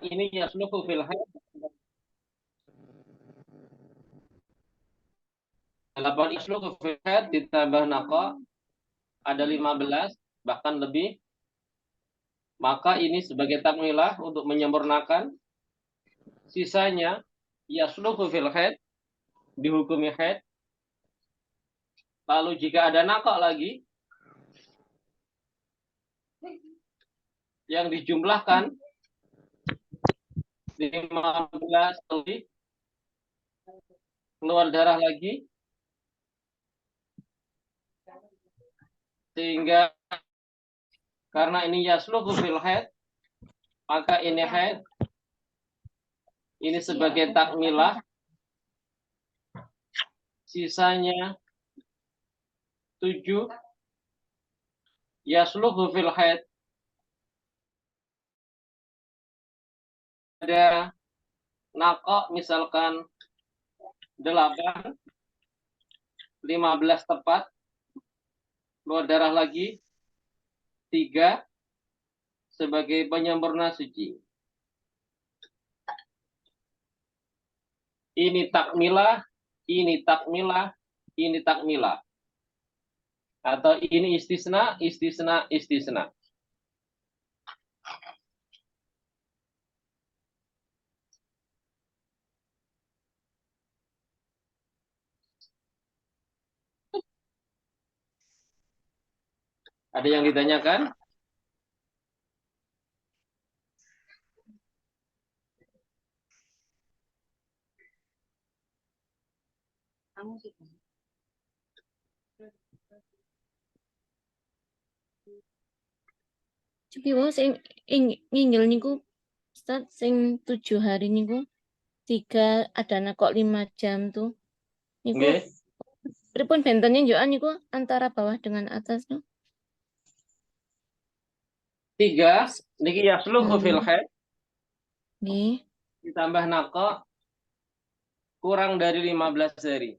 ini yasluhu fil haid. 8 yasluhu fil haid ditambah naqa ada 15 bahkan lebih. Maka ini sebagai takmilah untuk menyempurnakan. Sisanya yasluhu fil haid dihukumi haid. Lalu jika ada naqa lagi yang dijumlahkan 15 lebih, keluar darah lagi, sehingga karena ini yasluhu fil haid, maka ini haid, ini sebagai takmilah. Sisanya 7 yasluhu fil haid, ada naqa misalkan 8, 15 tepat, keluar darah lagi 3 sebagai penyempurna suci. Ini takmilah, ini takmilah, ini takmilah. Atau ini istisna, istisna, istisna. Ada yang ditanyakan? Jadi sing nginjil niku Ustaz sing 7 hari niku 3 adana kok 5 jam tuh. Niku Nggih. pripun bentennya njokan niku antara bawah dengan atas tuh. 3 niki yasluhu fil haid Nggih. ditambah naqa kurang dari 15 hari.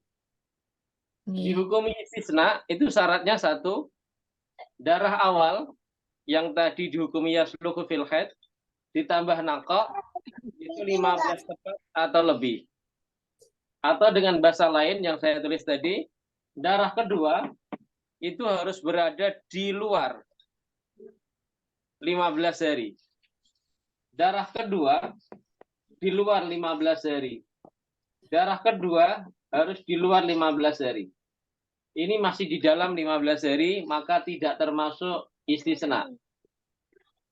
Dihukumi istisna itu syaratnya 1, darah awal yang tadi dihukumi yasluhu fil haid ditambah naqa itu 15 tepat atau lebih. Atau dengan bahasa lain yang saya tulis tadi, darah kedua itu harus berada di luar 15 hari. Darah kedua di luar 15 hari. Darah kedua harus di luar 15 hari. Ini masih di dalam 15 hari, maka tidak termasuk istisna.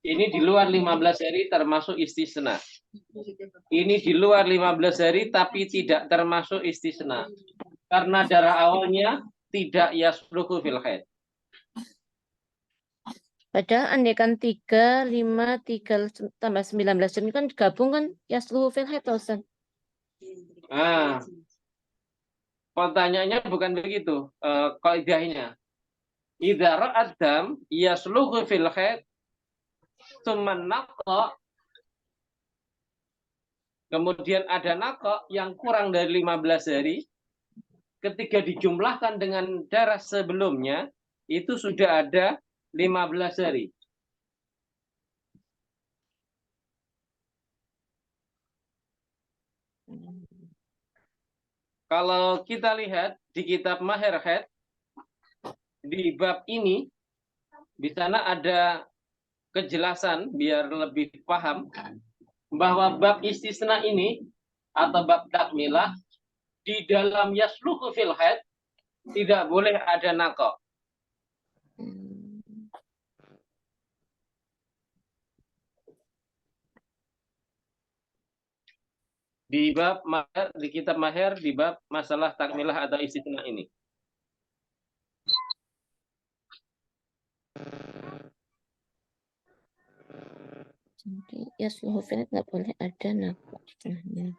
Ini di luar 15 hari termasuk istisna. Ini di luar 15 hari tapi tidak termasuk istisna. Karena darah awalnya tidak yasluhu fil haid. Padahal andaikan 3, 5, 3 tambah 19 ini kan gabung kan yasluhu fil haid Ustaz. Nah, pertanyaannya bukan begitu kaidahnya. Idza ra'ad dam yasluhu fil haid tsumma naqa, kemudian ada naqa yang kurang dari 15 hari, ketika dijumlahkan dengan darah sebelumnya itu sudah ada 15 hari. Kalau kita lihat di kitab Mahir Haid, di bab ini, di sana ada kejelasan biar lebih paham bahwa bab istisna ini atau bab takmilah di dalam yasluhu fil haid tidak boleh ada naqa. Di bab mahir, di kitab Mahir di bab masalah takmilah atau istisna ini. Jadi yasluhu fil haid nggak boleh ada naqa di tengahnya.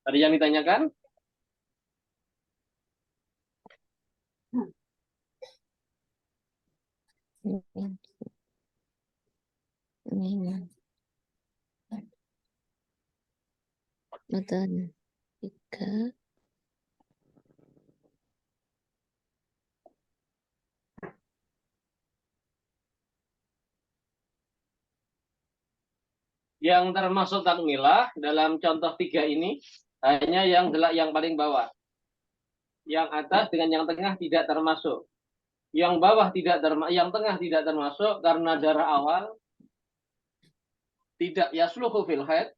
Ada yang ditanyakan? Betul. 3. Yang termasuk takmilah dalam contoh 3 ini hanya yang paling bawah. Yang atas dengan yang tengah tidak termasuk. Yang bawah tidak termasuk, yang tengah tidak termasuk karena darah awal tidak yasluhu fil haid.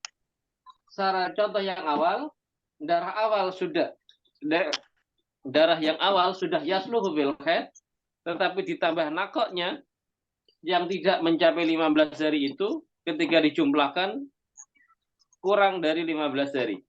Secara contoh yang awal, darah yang awal sudah yasluhu fil haid, tetapi ditambah nakoknya yang tidak mencapai 15 hari itu ketika dijumlahkan kurang dari 15 hari.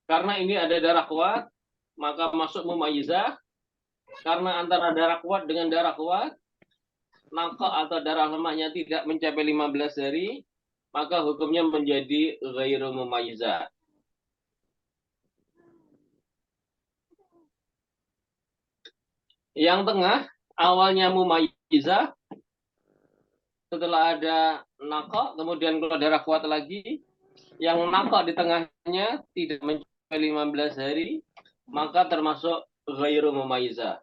Karena ini ada darah kuat, maka masuk mumayyizah. Karena antara darah kuat dengan darah kuat, nakok atau darah lemahnya tidak mencapai 15 hari, maka hukumnya menjadi ghairu mumayyizah. Yang tengah, awalnya mumayyizah, setelah ada nakok, kemudian kalau darah kuat lagi, yang nakok di tengahnya tidak mencapai 15 hari, maka termasuk ghairu mumayyizah.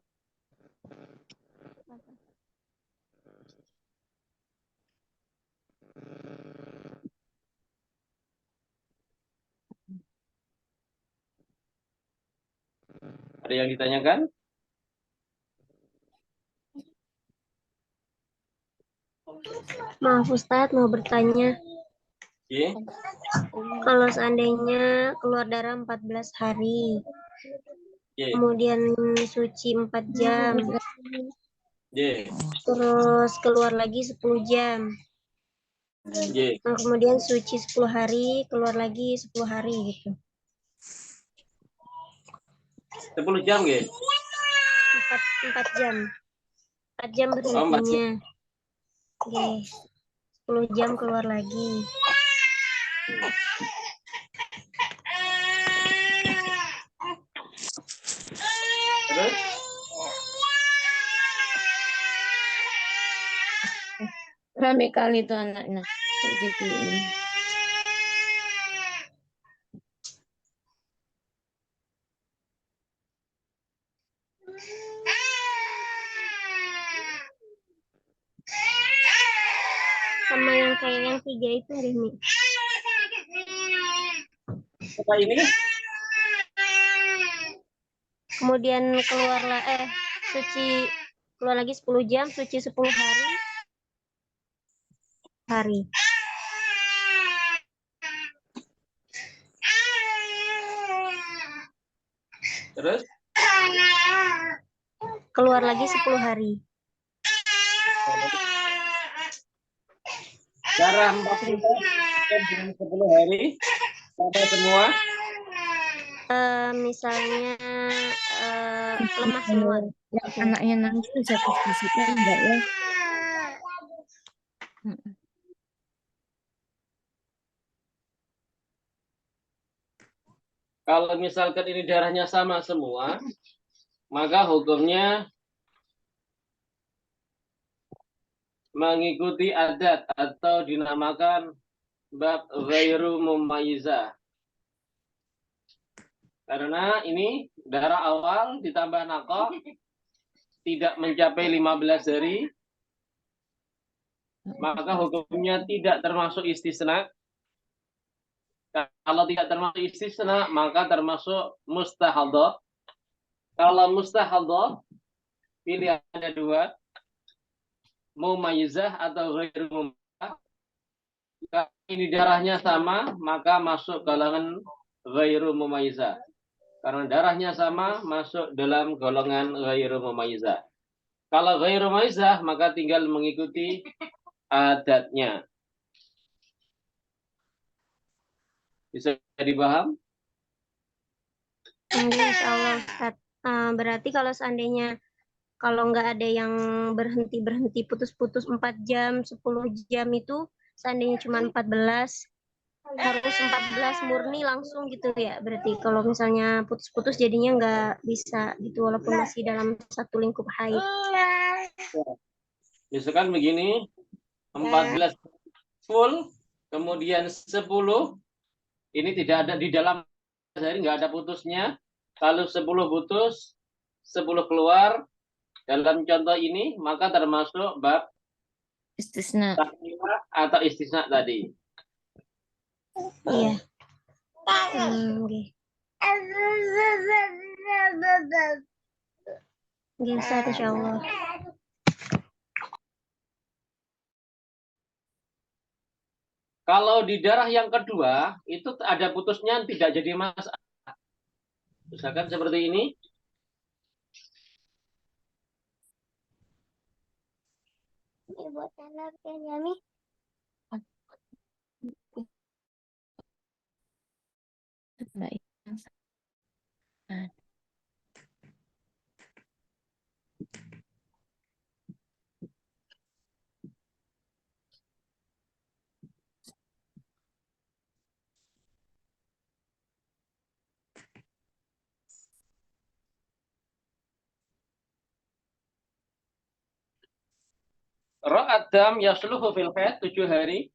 Ada yang ditanyakan? Maaf Ustadz, mau bertanya. Yeah. Kalau seandainya keluar darah 14 hari, kemudian suci 4 jam, terus keluar lagi 10 jam, nah, kemudian suci 10 hari, keluar lagi 10 hari gitu. 10 jam ya? 4 jam. 4 jam berhentinya. Oke. 10 jam keluar lagi. Terus? Rame kali itu anaknya. Gitu. Sama yang kayak yang 3 itu deh, Mi. Apa ini? Kemudian keluarlah suci keluar lagi 10 jam, suci 10 hari. Terus? Keluar lagi 10 hari. Darah 40 dengan 10 hari sampai semua? Misalnya lemah semua. Yang anaknya nangis itu jatuh fisiknya enggak ya? Kalau misalkan ini darahnya sama semua, maka hukumnya mengikuti adat atau dinamakan bab ghairu mumayyizah. Karena ini darah awal ditambah nakok tidak mencapai 15 hari, maka hukumnya tidak termasuk istisna. Kalau tidak termasuk istisna, maka termasuk mustahadhah. Kalau mustahadhah, pilihan ada 2, mumayyizah atau ghairu mumayyizah. Kalau ini darahnya sama, maka masuk kalangan ghairu mumayyizah. Karena darahnya sama, masuk dalam golongan ghairu mumayyizah. Kalau ghairu mumayyizah, maka tinggal mengikuti adatnya. Bisa dipaham? Insya Allah, Ustaz. Berarti kalau seandainya kalau nggak ada yang berhenti putus-putus 4 jam, 10 jam itu seandainya cuma 14, harus 14 murni langsung gitu ya. Berarti kalau misalnya putus-putus jadinya nggak bisa gitu walaupun masih dalam satu lingkup haid. Misalkan begini, 14 full, kemudian 10, ini tidak ada di dalam hari, nggak ada putusnya. Kalau 10 putus, 10 keluar, dalam contoh ini, maka termasuk bab Istisna. takmimah atau istisna tadi. Iya. Oke. Oke, Ustaz, insya Allah. Kalau di darah yang kedua, itu ada putusnya tidak jadi masalah. Misalkan seperti ini. Ra'adam yasluhu fil haid 7 hari.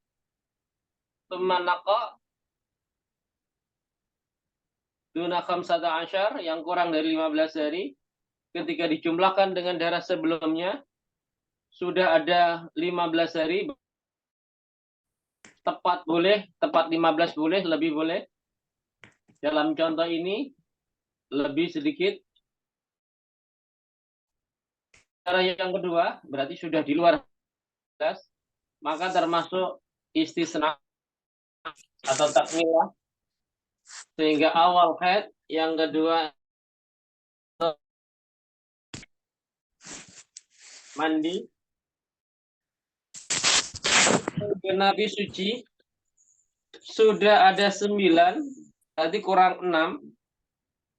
Tumanaqa duna khamsata asyar, yang kurang dari 15 hari. Ketika dijumlahkan dengan darah sebelumnya, sudah ada 15 hari. Tepat boleh, tepat 15 boleh, lebih boleh. Dalam contoh ini, lebih sedikit. Darah yang kedua, berarti sudah di luar 15, maka termasuk istisna atau takmilah. Sehingga awal haid, yang kedua mandi, Nabi suci, sudah ada 9, tadi kurang 6,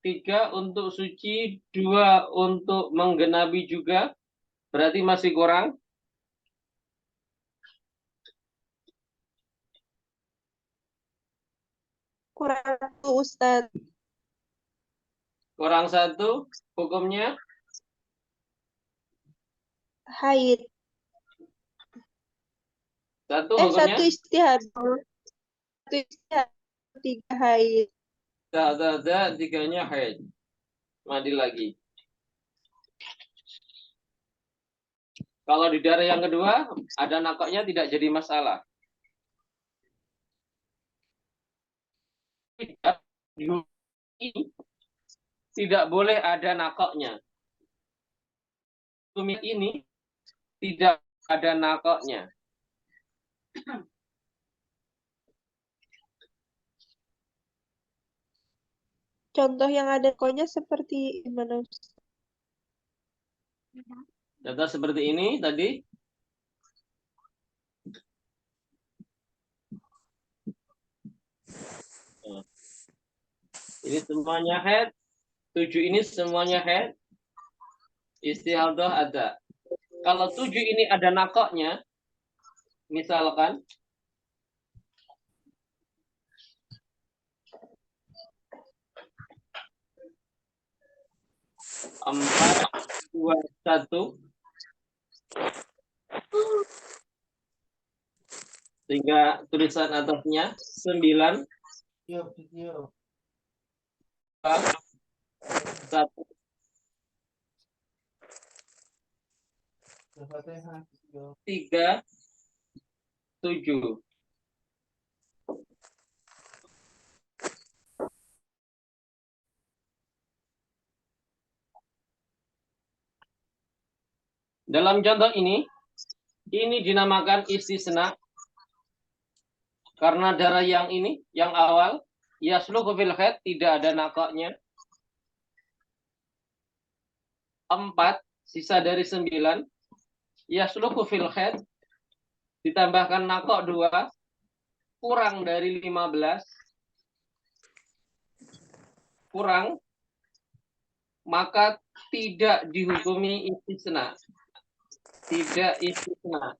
3 untuk suci, 2 untuk menggenapi juga, berarti masih kurang. Kurang 1, Ustaz. Kurang 1, hukumnya Haid. 1 hukumnya 1 istihad. 1 istihad. 3 haid. ada 3-nya haid. Mandi lagi. Kalau di darah yang kedua ada nakoknya tidak jadi masalah. Tidak boleh ada nakoknya. Tumit ini tidak ada nakoknya. Contoh yang ada konya seperti gimana, Ustaz? Contoh seperti ini tadi. Ini semuanya head. 7 ini semuanya head. Istihadah ada. Kalau 7 ini ada nakoknya, misalkan 4, 2, 1, sehingga tulisan atasnya 9, 2, 1. 3, 7. Dalam contoh ini dinamakan istisna karena darah yang ini, yang awal, yasluhu fil haid, tidak ada nakoknya. 4, sisa dari 9, yasluhu fil khed, ditambahkan nakok 2, kurang dari 15, kurang, maka tidak dihukumi istisna. Tidak istisna.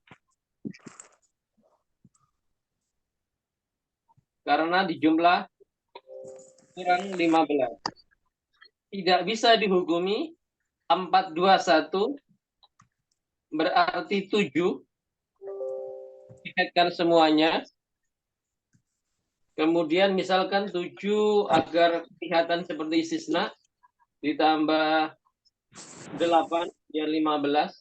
Karena di jumlah kurang 15. Tidak bisa dihukumi 421 berarti 7. Dikaitkan semuanya. Kemudian misalkan 7 agar kelihatan seperti istisna, ditambah 8 ya 15.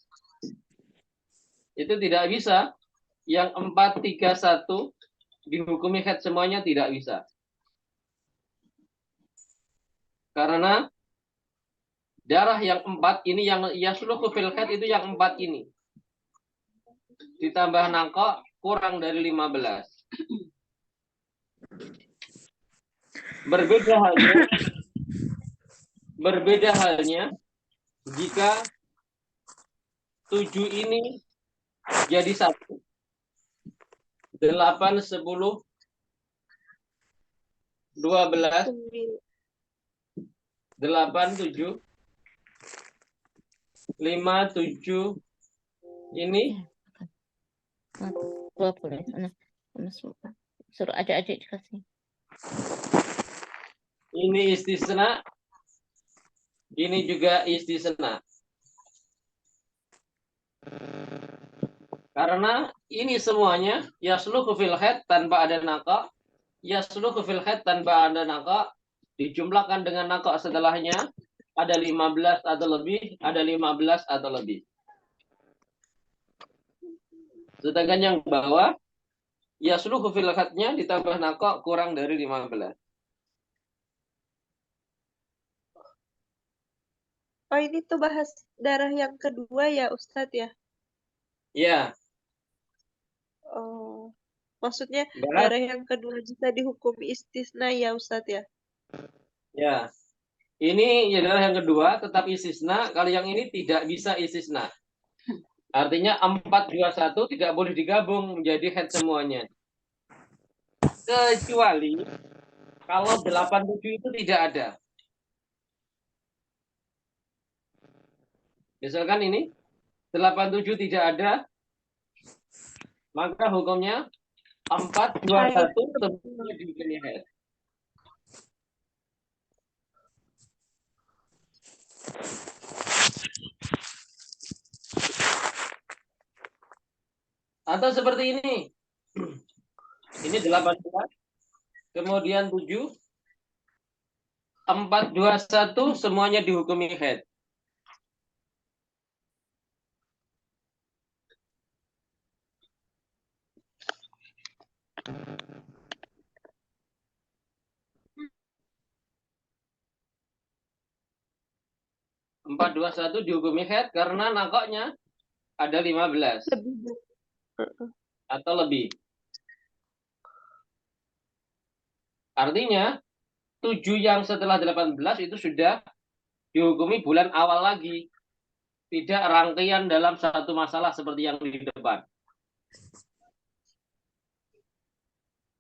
Itu tidak bisa. Yang 431 dihukumi khed semuanya tidak bisa. Karena darah yang 4 ini yang yasluhu fil khed itu yang 4 ini. Ditambah nangkok kurang dari 15. Berbeda halnya jika 7 ini jadi 1. 8, 10, 12, 8, 7, 5, 7 ini 2 boleh. Suruh adik-adik dikasih. Ini istisna. Ini juga istisna. Karena ini semuanya yasluhu fil khed tanpa ada nakok, yasluhu fil khed tanpa ada nakok, dijumlahkan dengan nakok setelahnya ada 15 atau lebih, ada 15 atau lebih. Sedangkan yang bawah yasluhu fil khednya ditambah nakok kurang dari 15. Oh, ini tuh bahas darah yang kedua ya, Ustadz ya? Ya, Oh, maksudnya bahas, darah yang kedua bisa dihukum istisna ya, Ustadz ya? ya. Ini adalah yang kedua, tetap istisna. Kalau yang ini tidak bisa istisna. Artinya 421 tidak boleh digabung menjadi head semuanya. Kecuali kalau 87 itu tidak ada. Misalkan ini 87 tidak ada, maka hukumnya 421 semuanya dihukumi head. Atau seperti ini. Ini 18, kemudian 7, 421 semuanya dihukumi head. Empat dua satu dihukumi head karena nakoknya ada 15 atau lebih. Artinya 7 yang setelah 18 itu sudah dihukumi bulan awal lagi. Tidak rangkaian dalam satu masalah seperti yang di depan.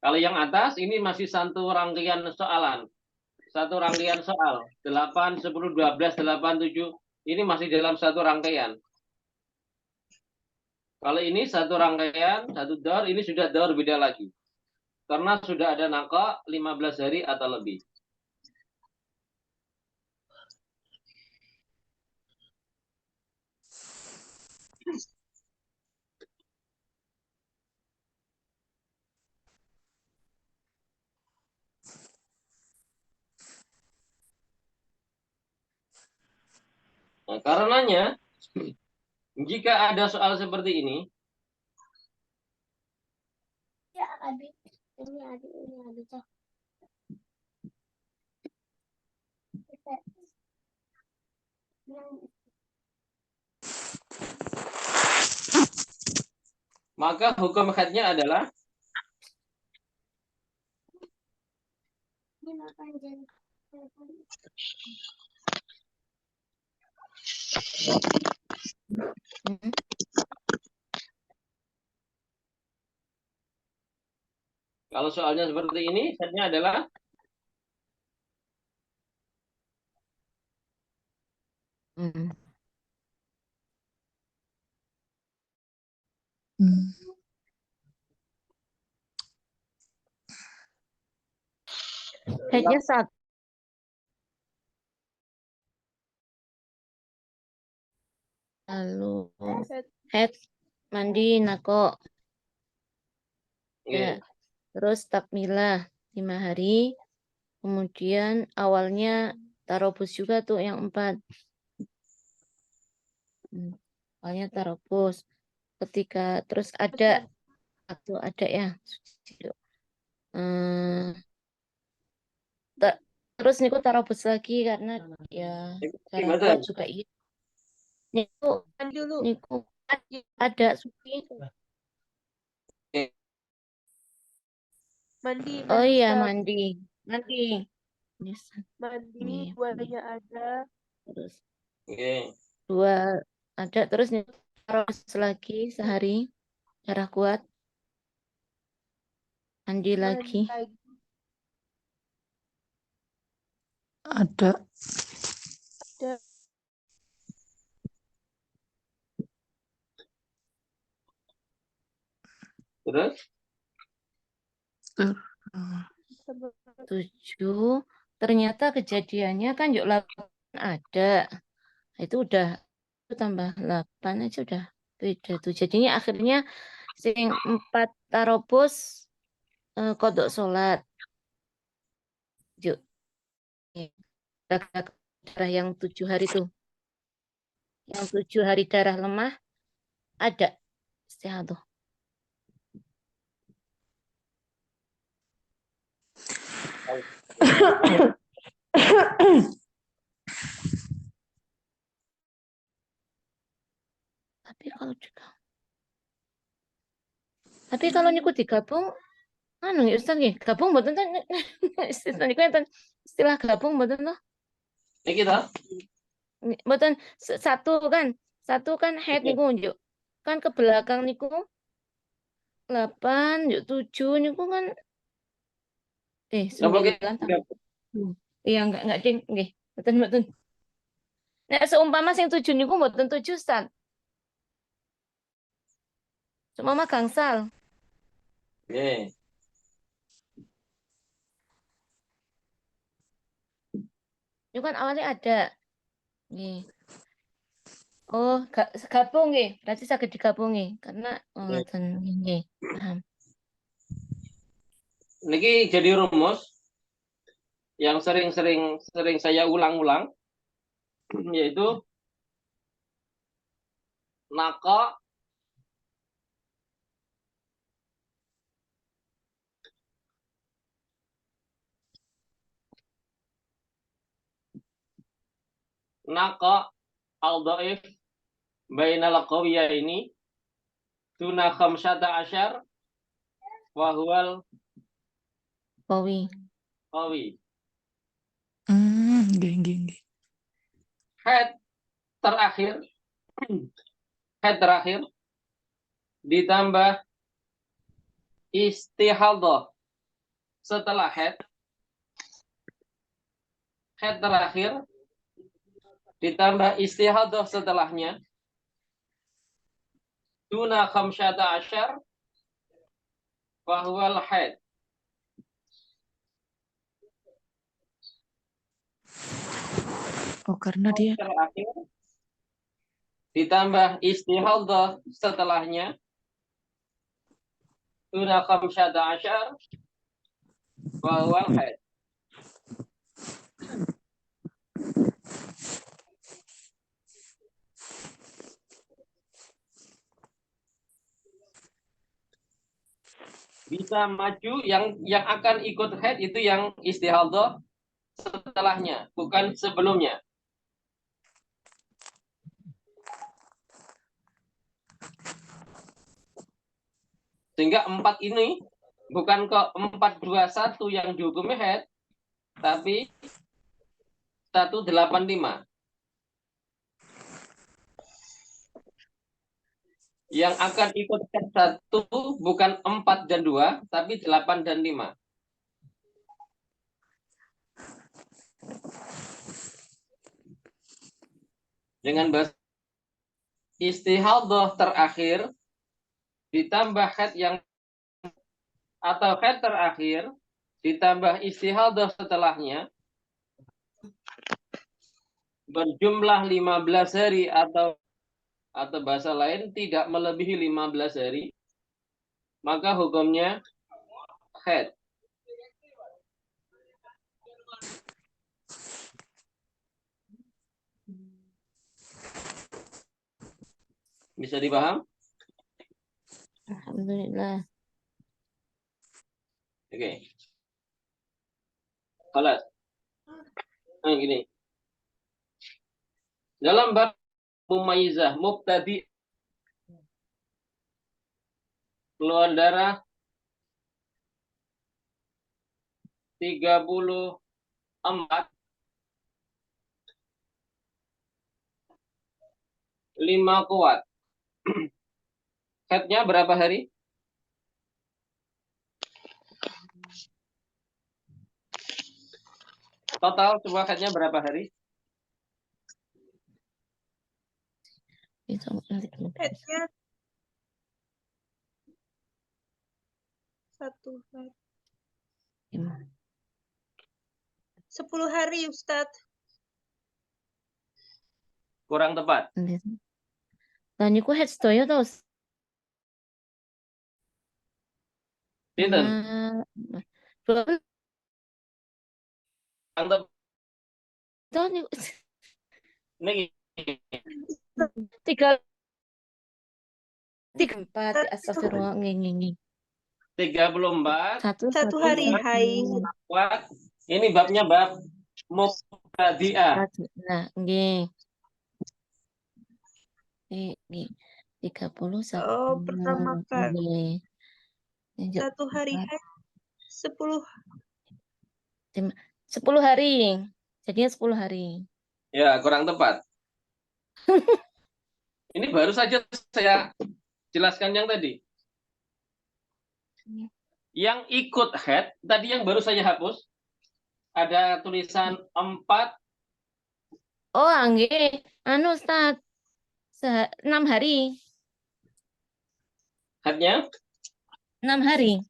Kalau yang atas ini masih satu rangkaian soalan. Satu rangkaian soal. 8, 10, 12, 8, 7. Ini masih dalam satu rangkaian. Kalau ini satu rangkaian, satu daur, ini sudah daur beda lagi. Karena sudah ada nakok 15 hari atau lebih. Nah, karenanya, jika ada soal seperti ini, Ya, adik. Ini adik. maka hukum hadnya adalah Hmm. Kalau soalnya seperti ini, setnya adalah Hmm. Headnya satu. Lalu head mandi nako. Ya. Terus takmilah 5 hari. Kemudian awalnya tarobus juga tuh yang 4. Awalnya tarobus. Ketika terus ada atau ada ya. Terus niku tarobus lagi karena ya cara kuat juga iya. Niku dulu. niku ada suki. Mandi, Oh iya Ustaz. mandi. Yes. Mandi, Iya, buahnya ada. Terus Oke. 2 ada terus niku tarobus lagi sehari. Cara kuat. Mandi lagi. Ada. Terus 7. Ternyata kejadiannya kan yuk 8 ada. Itu udah itu tambah 8 aja udah beda tuh. Jadinya akhirnya sing 4 tarobus kodok sholat. Yuk. Darah yang 7 hari tuh. Yang 7 hari darah lemah ada istihadah. Tapi kalau niku digabung anu ya Ustaz nggih, gabung mboten ten istilah niku enten istilah gabung mboten toh? ini kita Mboten satu kan head niku njuk. Kan ke belakang niku 8 yuk 7 niku kan 9 tambah. Iya enggak ding nggih. Mboten. Nek seumpama sing 7 niku mboten 7 Ustaz. Seumpama gangsal. Oke. Itu kan awalnya ada. Nggih. Oh, gabung nggih. Berarti saged digabungi karena ngoten nggih. Paham. Niki jadi rumus yang sering saya ulang-ulang, yaitu naka al-dhaif bainal qawiyaini tuna khamsata asyar wa huwal Qawi. qawi. Nggih. Head terakhir ditambah istihadhah setelah head terakhir ditambah istihadhah setelahnya tuna khamsata asyar wa huwal haid. Oh, karena dia Terakhir ditambah istihadhah setelahnya tuna khamsata asyar wa huwal haid. Bisa maju yang akan ikut haid itu yang istihadhah setelahnya, bukan sebelumnya. Sehingga 4 ini bukan ke 421 yang dihukumi haid, tapi 185. Yang akan ikut head 1 bukan 4 dan 2, tapi 8 dan 5. Dengan bahasa istihadhah terakhir ditambah head yang atau head terakhir ditambah istihadhah setelahnya berjumlah 15 hari atau bahasa lain tidak melebihi 15 hari, maka hukumnya head. Bisa dipaham? Alhamdulillah. Oke. Kalau nah, gini. Dalam bab mumayyizah mubtadi keluar darah 34 5 kuat. Headnya berapa hari? Total semua headnya berapa hari? Itu nanti dulu. Headnya 1 hari. 10 hari, Ustadz. Kurang tepat. Lah niku head sedaya to. Sinten? Kurang Kurang tepat niku niki 3 4 astagfirullah nggih. 34 1 hari haid. kuat. Ini babnya bab mubtadi'ah. Nah, nggih. Nggih. 31. Oh, pertama kali. Nggih. 1 hari haid. 10 10 hari. Jadinya 10 hari. Ya, kurang tepat. Ini baru saja saya jelaskan yang tadi. Yang ikut head, tadi yang baru saya hapus, ada tulisan 4. Oh, nggih. Anu Ustaz. 6 hari. Headnya. 6 hari.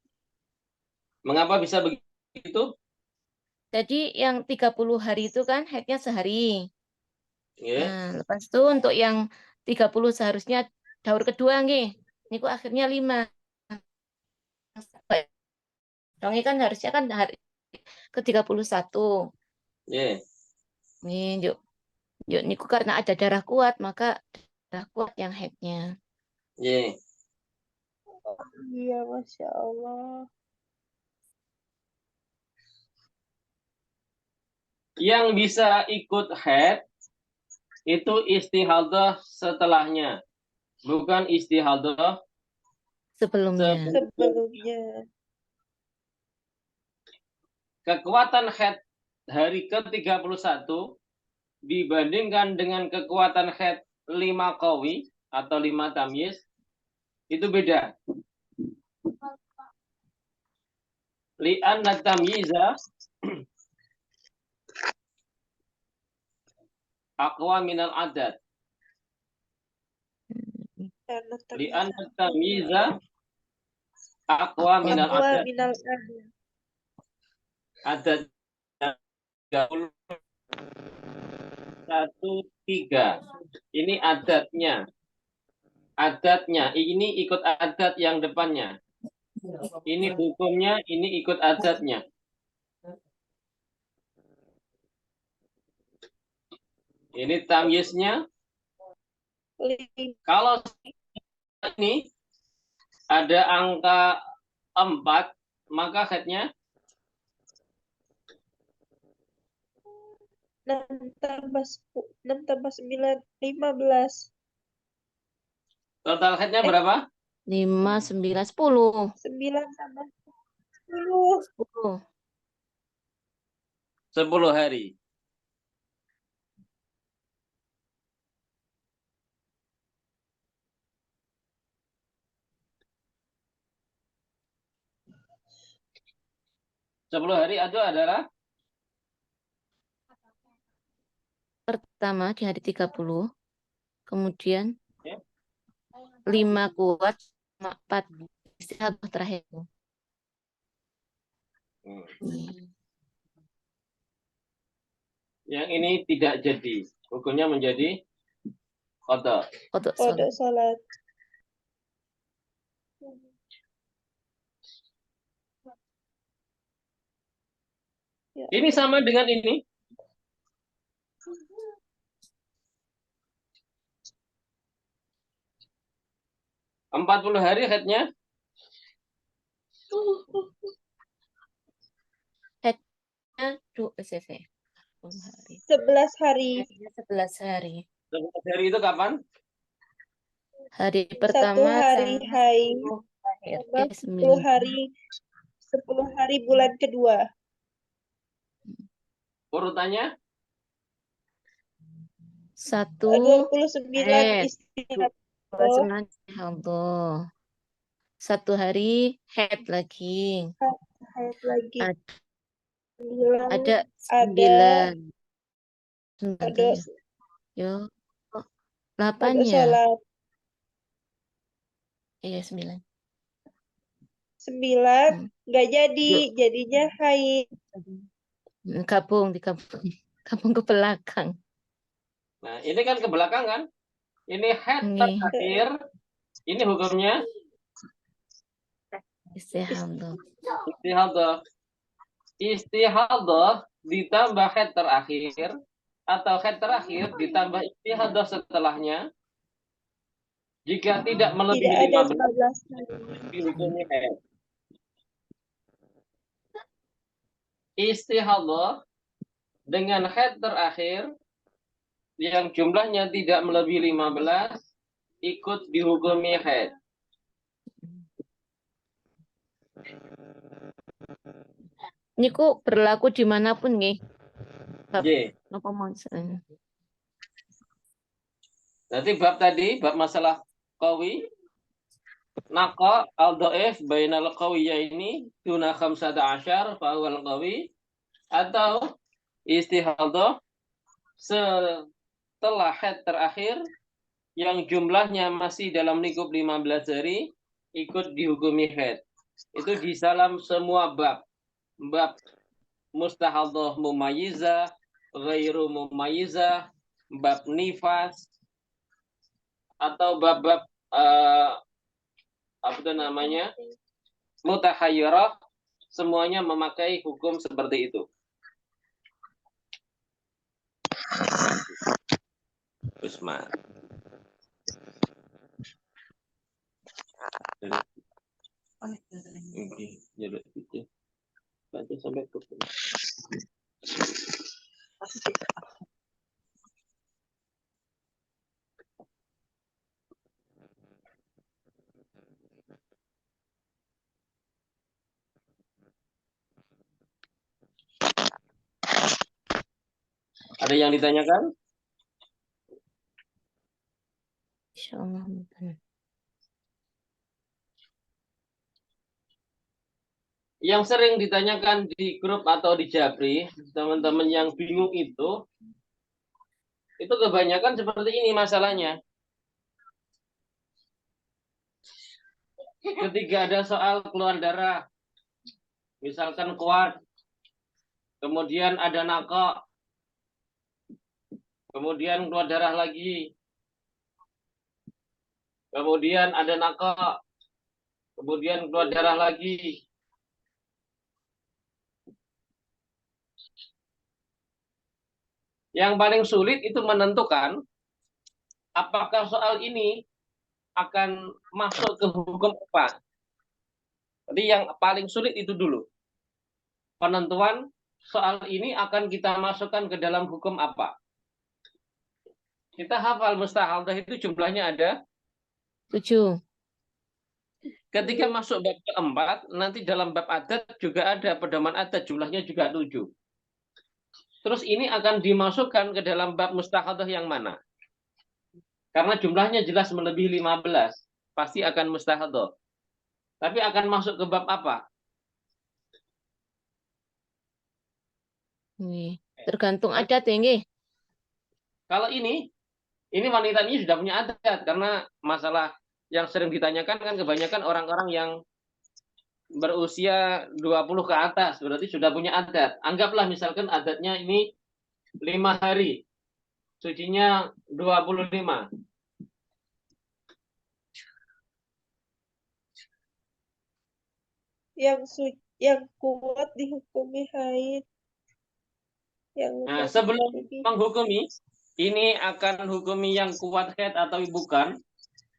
Mengapa bisa begitu? Jadi yang 30 hari itu kan headnya sehari. Yeah. Nah, lepas itu untuk yang 30 seharusnya daur kedua nggih. Niku akhirnya 5. Dong kan harusnya kan hari ke-31. Yeah. Nih, yuk niku karena ada darah kuat, maka darah kuat yang headnya. Yeah. Iya, Masya Allah. Yang bisa ikut head itu istihadhah setelahnya, bukan istihadhah Sebelumnya. Kekuatan head hari ke-31 dibandingkan dengan kekuatan head 5 qawi atau 5 tamyiz itu beda. Li'anna tamyiza aqwa minal adad. Li'anna tamyiza aqwa minal adad. Adad 31 3. Ini adatnya. Adatnya ini ikut adat yang depannya. Ini hukumnya, ini ikut adatnya. Ini tamyiznya. Kalau ini ada angka 4, maka headnya 6 tambah 9, 15. Total headnya berapa? 5, 9, 10. 9 tambah 10. 10 hari. 10 hari itu adalah Pertama di hari 30, kemudian ya, 5 kuat, 4 istirahat terakhir. yang ini tidak jadi. Hukumnya menjadi qada. Kodok Kodok sholat. sholat. Ya. Ini sama dengan ini. Empat 40 hari haidnya CV. 11 hari. 11 hari. 11 hari itu kapan? Hari 1 pertama hari sama haid. 10 akhir. Sama 10 hari. 10 hari bulan kedua. Urutannya 1 29 haid. istirahat. 29 Allah. 1 hari haid lagi. Haid lagi. Ada 9 9. kodok Yo. kodok 8 ya. sholat. Iya 9. 9 nggak jadi, Yuk. jadinya haid. Gabung gabung ke belakang. nah ini kan ke belakang kan? Ini haid Ini terakhir. Ini hukumnya istihadah. istihadah. Istihadah ditambah haid terakhir atau haid terakhir ditambah istihadah setelahnya. Jika tidak Tidak melebihi ada 15 15 hari. hukumnya haid. Istihadah dengan haid terakhir yang jumlahnya tidak melebihi 15 ikut dihukumi haid. Ini kok berlaku dimanapun nih. J. Apa maksudnya? Nanti bab tadi, bab masalah qawi, naqa al-dhaif bainal qawiyaini duna 15 fa huwal qawi, atau istihadah setelah haid terakhir yang jumlahnya masih dalam lingkup 15 hari ikut dihukumi haid. Itu di dalam semua bab. Bab mustahadah mumayyizah, ghairu mumayyizah, bab nifas, atau bab-bab apa itu namanya mutahayyirah, semuanya memakai hukum seperti itu. Usman. Oke, jadi itu. Baca sampai ke Ada yang ditanyakan? Insyaallah. Yang sering ditanyakan di grup atau di Jabri, teman-teman yang bingung itu kebanyakan seperti ini masalahnya. Ketika ada soal keluar darah, misalkan kuat, kemudian ada naqa, kemudian keluar darah lagi, kemudian ada naqa, kemudian keluar darah lagi. Yang paling sulit itu menentukan apakah soal ini akan masuk ke hukum apa. Jadi yang paling sulit itu dulu. Penentuan soal ini akan kita masukkan ke dalam hukum apa. Kita hafal mustahadah itu jumlahnya ada 7. Ketika masuk bab keempat, nanti dalam bab adat juga ada pedoman adat, jumlahnya juga 7. Terus ini akan dimasukkan ke dalam bab mustahadah yang mana? Karena jumlahnya jelas melebihi 15, pasti akan mustahadah. Tapi akan masuk ke bab apa? Nggih. Tergantung adat ya nggih. Kalau ini wanita ini sudah punya adat karena masalah yang sering ditanyakan kan kebanyakan orang-orang yang berusia 20 ke atas berarti sudah punya adat. Anggaplah misalkan adatnya ini 5 hari. Sucinya 25. Yang kuat dihukumi haid. Yang Nah, kuat sebelum dihukumi. menghukumi, ini akan hukumi yang kuat haid atau bukan,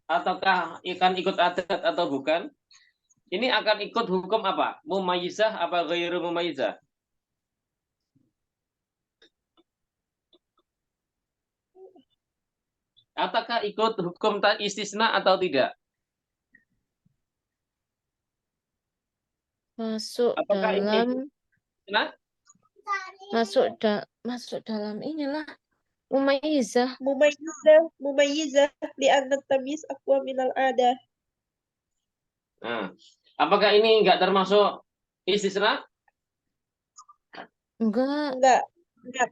ataukah akan ikut adat atau bukan? Ini akan ikut hukum apa? Mumayyizah apa ghairu mumayyizah? Apakah ikut hukum istisna atau tidak? Masuk Apakah ini dalam istisna? masuk dalam inilah mumayyizah. Mumayyizah li'anna tamyiz aqwa minal adah. Nah, apakah ini enggak termasuk istisna? Enggak. Enggak.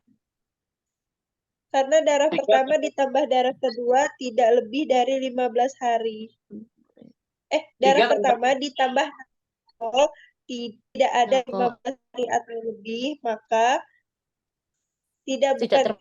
Karena darah pertama ditambah darah kedua tidak lebih dari 15 hari. Darah pertama ditambah tidak ada 15 hari atau lebih, maka tidak bukan